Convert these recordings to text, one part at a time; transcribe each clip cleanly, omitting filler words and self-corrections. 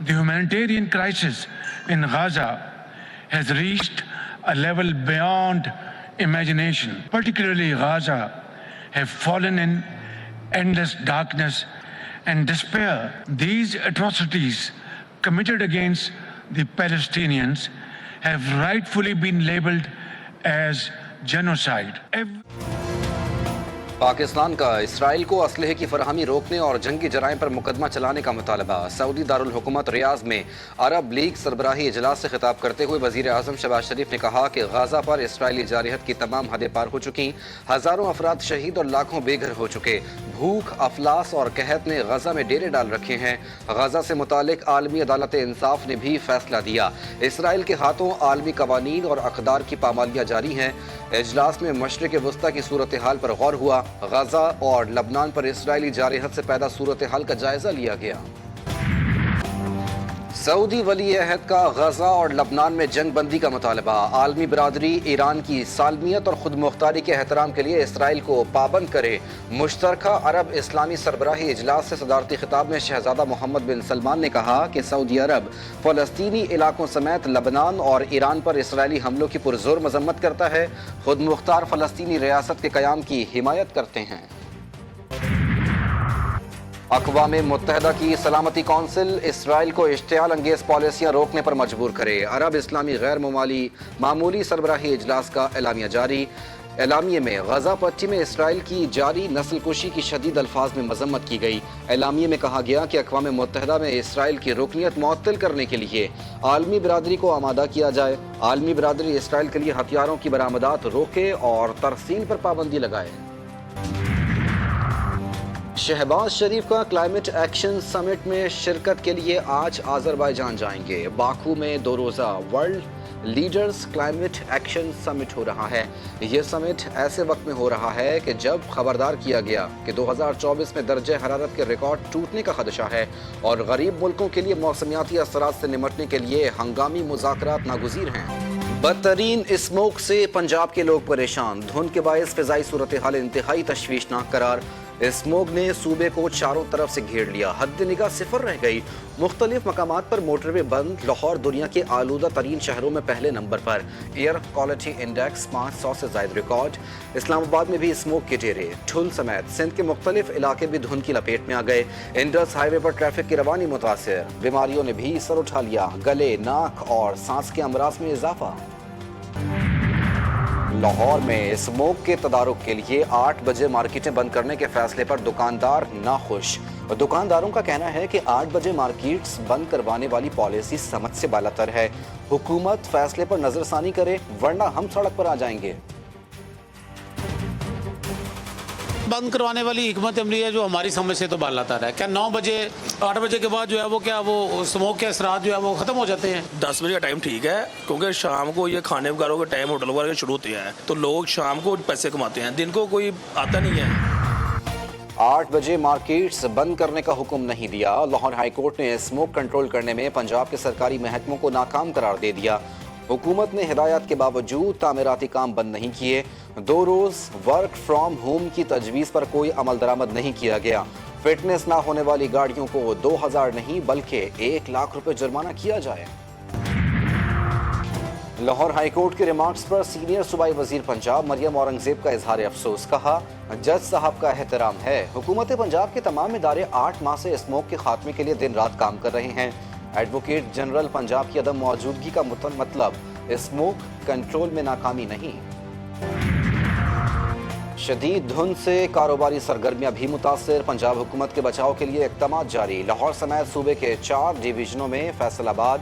The humanitarian crisis in Gaza has reached a level beyond imagination. Particularly Gaza have fallen in endless darkness and despair. These atrocities committed against the Palestinians have rightfully been labeled as genocide. Pakistan کا اسرائیل کو اسلحے کی فراہمی روکنے اور جنگی جرائم پر مقدمہ چلانے کا مطالبہ۔ سعودی دارالحکومت ریاض میں عرب لیگ سربراہی اجلاس سے خطاب کرتے ہوئے وزیر اعظم شہباز شریف نے کہا کہ غزہ پر اسرائیلی جارحیت کی تمام حدیں پار ہو چکیں، ہزاروں افراد شہید اور لاکھوں بے گھر ہو چکے۔ بھوک، افلاس اور قحط نے غزہ میں ڈیرے ڈال رکھے ہیں۔ غزہ سے متعلق عالمی عدالت انصاف نے بھی فیصلہ دیا۔ اسرائیل کے ہاتھوں عالمی قوانین اور اقدار کی پامالیاں جاری ہیں۔ اجلاس میں مشرق وسطیٰ کی صورتحال پر غور ہوا۔ غزہ اور لبنان پر اسرائیلی جارحیت سے پیدا صورتحال کا جائزہ لیا گیا۔ سعودی ولی عہد کا غزہ اور لبنان میں جنگ بندی کا مطالبہ۔ عالمی برادری ایران کی سالمیت اور خود مختاری کے احترام کے لیے اسرائیل کو پابند کرے۔ مشترکہ عرب اسلامی سربراہی اجلاس سے صدارتی خطاب میں شہزادہ محمد بن سلمان نے کہا کہ سعودی عرب فلسطینی علاقوں سمیت لبنان اور ایران پر اسرائیلی حملوں کی پرزور مذمت کرتا ہے، خود مختار فلسطینی ریاست کے قیام کی حمایت کرتے ہیں۔ اقوام متحدہ کی سلامتی کونسل اسرائیل کو اشتعال انگیز پالیسیاں روکنے پر مجبور کرے۔ عرب اسلامی غیر معمولی سربراہی اجلاس کا اعلامیہ جاری۔ اعلامیے میں غزہ پٹی میں اسرائیل کی جاری نسل کشی کی شدید الفاظ میں مذمت کی گئی۔ اعلامیے میں کہا گیا کہ اقوام متحدہ میں اسرائیل کی رکنیت معطل کرنے کے لیے عالمی برادری کو آمادہ کیا جائے۔ عالمی برادری اسرائیل کے لیے ہتھیاروں کی برآمدات روکے اور ترسیل پر پابندی لگائے۔ شہباز شریف کا کلائمیٹ ایکشن سمٹ میں شرکت کے لیے آج آذربائیجان جائیں گے۔ باکو میں 2 روزہ world leaders climate action summit ہو رہا ہے۔ یہ سمٹ ایسے وقت میں ہو رہا ہے کہ جب خبردار کیا گیا کہ 2024 میں درجہ حرارت کے ریکارڈ ٹوٹنے کا خدشہ ہے اور غریب ملکوں کے لیے موسمیاتی اثرات سے نمٹنے کے لیے ہنگامی مذاکرات ناگزیر ہیں۔ بدترین اسموک سے پنجاب کے لوگ پریشان۔ دھند کے باعث فضائی صورتحال انتہائی تشویشناک قرار۔ اسموگ نے صوبے کو چاروں طرف سے گھیر لیا، حد نگاہ صفر رہ گئی۔ مختلف مقامات پر موٹر وے بند۔ لاہور دنیا کے آلودہ ترین شہروں میں پہلے نمبر پر، ایئر کوالٹی انڈیکس 500 سے زائد ریکارڈ۔ اسلام آباد میں بھی اسموگ کے ڈیرے۔ ٹھل سمیت سندھ کے مختلف علاقے بھی دھند کی لپیٹ میں آ گئے۔ انڈس ہائی وے پر ٹریفک کی روانی متاثر۔ بیماریوں نے بھی سر اٹھا لیا، گلے، ناک اور سانس کے امراض میں اضافہ۔ لاہور میں اسموک کے تدارک کے لیے 8 بجے مارکیٹیں بند کرنے کے فیصلے پر دکاندار ناخوش۔ دکانداروں کا کہنا ہے کہ 8 بجے مارکیٹس بند کروانے والی پالیسی سمجھ سے بالاتر ہے۔ حکومت فیصلے پر نظر ثانی کرے ورنہ ہم سڑک پر آ جائیں گے۔ بند کروانے والی حکمت عملی ہے جو ہماری سمجھ سے تو بالاتر ہے۔ کیا 9 بجے 8 بجے کے بعد جو ہے وہ اسموک کے اثرات جو ہے وہ ختم ہو جاتے ہیں؟ 10 بجے کا ٹائم ٹھیک ہے کیونکہ شام کو یہ کھانے وغیرہ کا ٹائم ہوٹل وغیرہ شروع ہوتے ہیں تو لوگ شام کو پیسے کماتے ہیں، دن کو کوئی آتا نہیں ہے۔ 8 بجے مارکیٹس بند کرنے کا حکم نہیں دیا۔ لاہور ہائی کورٹ نے اسموک کنٹرول کرنے میں پنجاب کے سرکاری محکموں کو ناکام قرار دے دیا۔ حکومت نے ہدایات کے باوجود تعمیراتی کام بند نہیں کیے۔ 2 روز ورک فرام ہوم کی تجویز پر کوئی عمل درآمد نہیں کیا گیا۔ فٹنس نہ ہونے والی گاڑیوں کو 2000 نہیں بلکہ 1 لاکھ روپے جرمانہ کیا جائے۔ لاہور ہائی کورٹ کے ریمارکس پر سینئر صوبائی وزیر پنجاب مریم اورنگزیب کا اظہار افسوس۔ کہا جج صاحب کا احترام ہے، حکومت پنجاب کے تمام ادارے 8 ماہ سے اسموک کے خاتمے کے لیے دن رات کام کر رہے ہیں۔ ایڈوکیٹ جنرل پنجاب کی عدم موجودگی کا مطلب اسموک کنٹرول میں ناکامی نہیں۔ شدید دھند سے کاروباری سرگرمیاں بھی متاثر۔ پنجاب حکومت کے بچاؤ کے لیے اقدامات جاری۔ لاہور سمیت صوبے کے 4 ڈویژنوں میں فیصل آباد،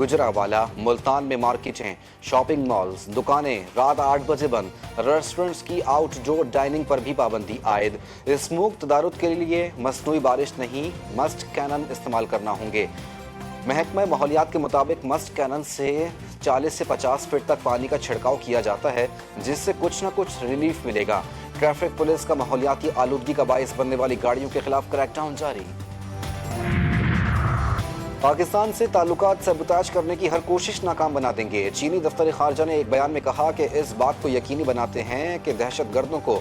گجرانوالہ، ملتان میں مارکیٹیں، شاپنگ مالز، دکانیں رات 8 بجے بند۔ ریسٹورنٹس کی آؤٹ ڈور ڈائننگ پر بھی پابندی عائد۔ اسموک تدارک کے لیے مصنوعی بارش نہیں، مسٹ کینن استعمال کرنا ہوں گے۔ محکمہ ماحولیات کے مطابق مسٹ کینن سے 40 سے 50 فٹ تک پانی کا چھڑکاؤ کیا جاتا ہے جس سے کچھ نہ کچھ ریلیف ملے گا۔ ٹریفک پولیس کا ماحولیاتی آلودگی کا باعث بننے والی گاڑیوں کے خلاف کریک ڈاؤن جاری۔ پاکستان سے تعلقات سیبوتاژ کرنے کی ہر کوشش ناکام بنا دیں گے۔ چینی دفتر خارجہ نے ایک بیان میں کہا کہ اس بات کو یقینی بناتے ہیں کہ دہشت گردوں کو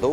2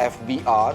FBR,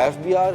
FBR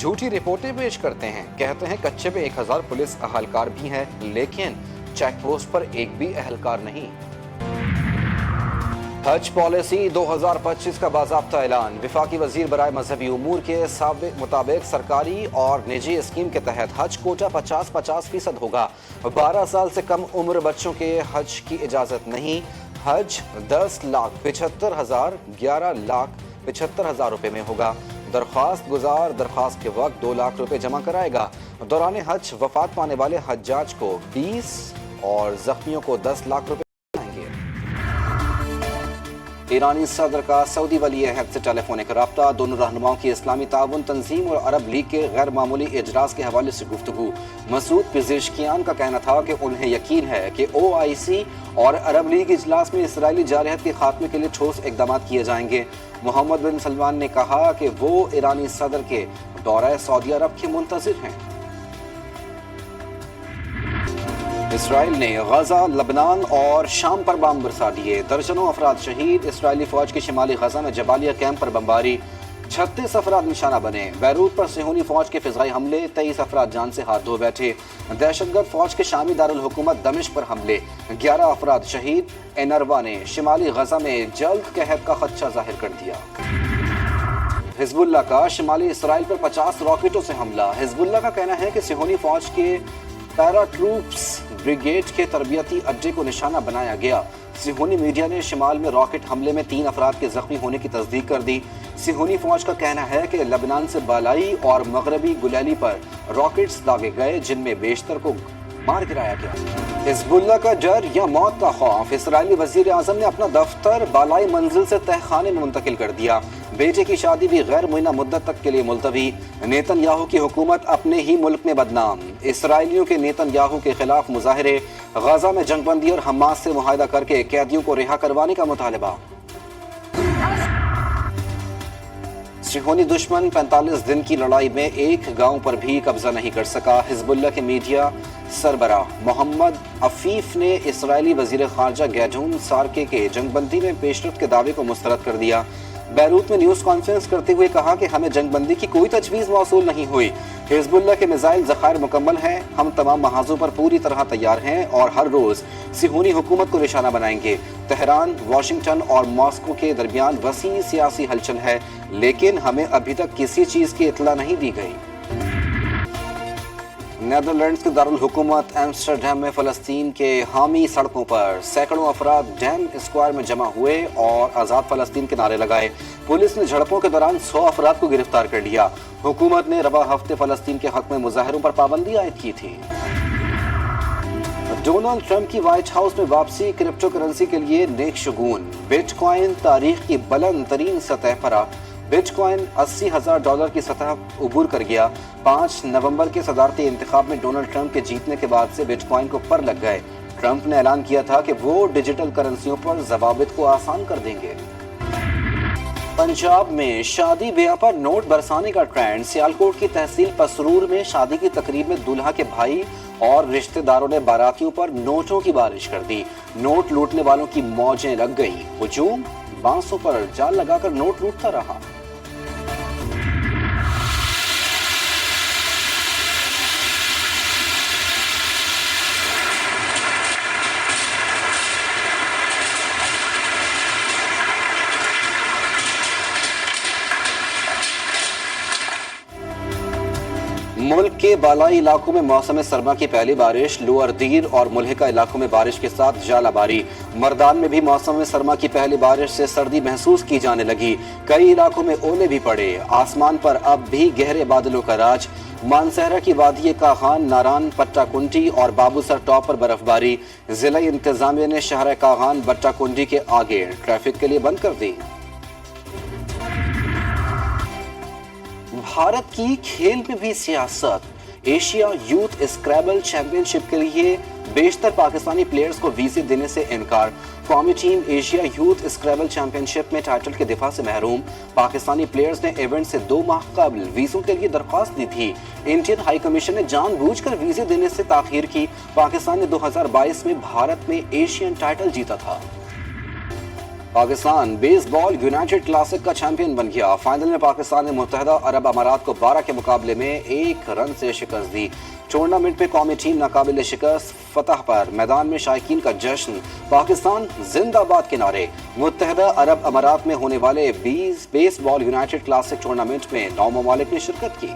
جھوٹی رپورٹیں پیش کرتے ہیں، کہتے ہیں کچے میں 1000 پولیس اہلکار بھی ہیں، لیکن چیک پوسٹ پر ایک بھی اہلکار نہیں۔ حج پالیسی 2025 کا باضابطہ اعلان۔ وفاقی وزیر برائے مذہبی امور کے مطابق سرکاری اور نجی اسکیم کے تحت حج کوٹا 50-50% ہوگا۔ 12 سال سے کم عمر بچوں کے حج کی اجازت نہیں۔ حج 10,75,000 11,75,000 روپے میں ہوگا۔ درخواست گزار درخواست کے وقت 2 لاکھ روپے جمع کرائے گا۔ دوران حج وفات پانے والے حجاج کو 20 اور زخمیوں کو 10 لاکھ روپے ملیں گے۔ ایرانی صدر کا سعودی ولی عہد سے ٹیلی فونک رابطہ، دونوں رہنماؤں کی اسلامی تعاون تنظیم اور عرب لیگ کے غیر معمولی اجلاس کے حوالے سے گفتگو۔ مسعود پزیشکیان کا کہنا تھا کہ انہیں یقین ہے کہ OIC اور عرب لیگ اجلاس میں اسرائیلی جارحیت کے خاتمے کے لیے ٹھوس اقدامات کیے جائیں گے۔ محمد بن سلمان نے کہا کہ وہ ایرانی صدر کے دورہ سعودی عرب کے منتظر ہیں۔ اسرائیل نے غزہ، لبنان اور شام پر بم برسا دیے، درجنوں افراد شہید۔ اسرائیلی فوج کی شمالی غزہ میں جبالیہ کیمپ پر بمباری، 36 افراد نشانہ بنے۔ بیروت پر صہیونی فوج کے فضائی حملے، 23 افراد جان سے ہاتھ دھو بیٹھے۔ دہشت گرد فوج کے شامی دارالحکومت دمشق پر حملے، 11 افراد شہید۔ انروا نے شمالی غزہ میں جلد قحط کا خدشہ ظاہر کر دیا۔ حزب اللہ کا شمالی اسرائیل پر 50 راکٹوں سے حملہ۔ حزب اللہ کا کہنا ہے کہ صہیونی فوج کے پیرا ٹروپس بریگیڈ کے تربیتی اڈے کو نشانہ بنایا گیا۔ صہیونی میڈیا نے شمال میں راکٹ حملے میں 3 افراد کے زخمی ہونے کی تصدیق کر دی۔ صہیونی فوج کا کہنا ہے کہ لبنان سے بالائی اور مغربی گلیلی پر راکٹس داغے گئے، جن میں بیشتر کو مار گرایا گیا۔ حزب اللہ کا ڈر یا موت کا خوف۔ اسرائیلی وزیر اعظم نے اپنا دفتر بالائی منزل سے تہ خانے میں منتقل کر دیا۔ بیٹے کی شادی بھی غیر معینہ مدت تک کے لیے ملتوی۔ نیتن یاہو کی حکومت اپنے ہی ملک میں بدنام۔ اسرائیلیوں کے نیتن یاہو کے خلاف مظاہرے۔ غزہ میں جنگ بندی اور حماس سے معاہدہ کر کے قیدیوں کو رہا کروانے کا مطالبہ۔ صہیونی دشمن 45 دن کی لڑائی میں ایک گاؤں پر بھی قبضہ نہیں کر سکا۔ حزب اللہ کے میڈیا سربراہ محمد عفیف نے اسرائیلی وزیر خارجہ گیڈون سارکے کے جنگ بندی میں پیشرفت کے دعوے کو مسترد کر دیا۔ بیروت میں نیوز کانفرنس کرتے ہوئے کہا کہ ہمیں جنگ بندی کی کوئی تجویز موصول نہیں ہوئی۔ حزب اللہ کے میزائل ذخائر مکمل ہیں، ہم تمام محاذوں پر پوری طرح تیار ہیں اور ہر روز صہیونی حکومت کو نشانہ بنائیں گے۔ تہران، واشنگٹن اور ماسکو کے درمیان وسیع سیاسی ہلچل ہے، لیکن ہمیں ابھی تک کسی چیز کی اطلاع نہیں دی گئی۔ نیدرلینڈز کے دارالحکومت ایمسٹرڈیم میں فلسطین کے حامی سڑکوں پر سینکڑوں افراد ڈیم اسکوائر میں جمع ہوئے اور آزاد فلسطین کے نعرے لگائے۔ پولیس نے جھڑپوں کے دوران 100 افراد کو گرفتار کر لیا۔ حکومت نے رواں ہفتے فلسطین کے حق میں مظاہروں پر پابندی عائد کی تھی۔ ڈونلڈ ٹرمپ کی وائٹ ہاؤس میں واپسی، کرپٹو کرنسی کے لیے نیک شگون۔ بٹ کوائن تاریخ کی بلند ترین سطح پر آ، بٹ کوائن $80,000 کی سطح عبور کر گیا۔ 5 نومبر کے صدارتی انتخاب میں ڈونلڈ ٹرمپ کے جیتنے کے بعد سے بٹ کوائن کو پر لگ گئے۔ ٹرمپ نے اعلان کیا تھا کہ وہ ڈیجیٹل کرنسیوں پر ضوابط کو آسان کر دیں گے۔ پنجاب میں شادی بیاہ پر نوٹ برسانے کا ٹرینڈ۔ سیالکوٹ کی تحصیل پسرور میں شادی کی تقریب میں دولہا کے بھائی اور رشتہ داروں نے باراتیوں پر نوٹوں کی بارش کر دی۔ نوٹ لوٹنے والوں کی موجیں لگ گئی۔ ہجوم، بانسوں پر جال لگا کر نوٹ لوٹتا رہا۔ ملک کے بالائی علاقوں میں موسم سرما کی پہلی بارش، لوئر دیر اور ملحقہ علاقوں میں بارش کے ساتھ ژالہ باری۔ مردان میں بھی موسم سرما کی پہلی بارش سے سردی محسوس کی جانے لگی۔ کئی علاقوں میں اولے بھی پڑے۔ آسمان پر اب بھی گہرے بادلوں کا راج۔ مانسہرہ کی وادی کاغان، ناران، پٹا کنڈی اور بابو سر ٹاپ پر برف باری۔ ضلعی انتظامیہ نے شہر کاغان، بٹا کنڈی کے آگے ٹریفک کے لیے بند کر دی۔ بھارت کی کھیل میں بھی سیاست۔ ایشیا یوتھ اسکریبل چیمپئن شپ کے لیے بیشتر پاکستانی پلیئرز کو ویزے دینے سے انکار۔ قومی ٹیم ایشیا یوتھ اسکریبل چیمپئن شپ میں ٹائٹل کے دفاع سے محروم۔ پاکستانی پلیئرز نے ایونٹ سے 2 ماہ قبل ویزوں کے لیے درخواست دی تھی۔ انڈین ہائی کمیشن نے جان بوجھ کر ویزے دینے سے تاخیر کی۔ پاکستان نے 2022 میں بھارت میں ایشین ٹائٹل جیتا تھا۔ پاکستان بیس بال یونائٹڈ کلاسک کا چیمپئن بن گیا. فائنل میں پاکستان نے متحدہ عرب امارات کو 12 کے مقابلے میں 1 رن سے شکست دی. ٹورنامنٹ میں قومی ٹیم ناقابل شکست فتح پر میدان میں شائقین کا جشن. پاکستان زندہ باد کے نعرے. متحدہ عرب امارات میں ہونے والے بیس بال یونائٹڈ کلاسک ٹورنامنٹ میں 9 ممالک نے شرکت کی.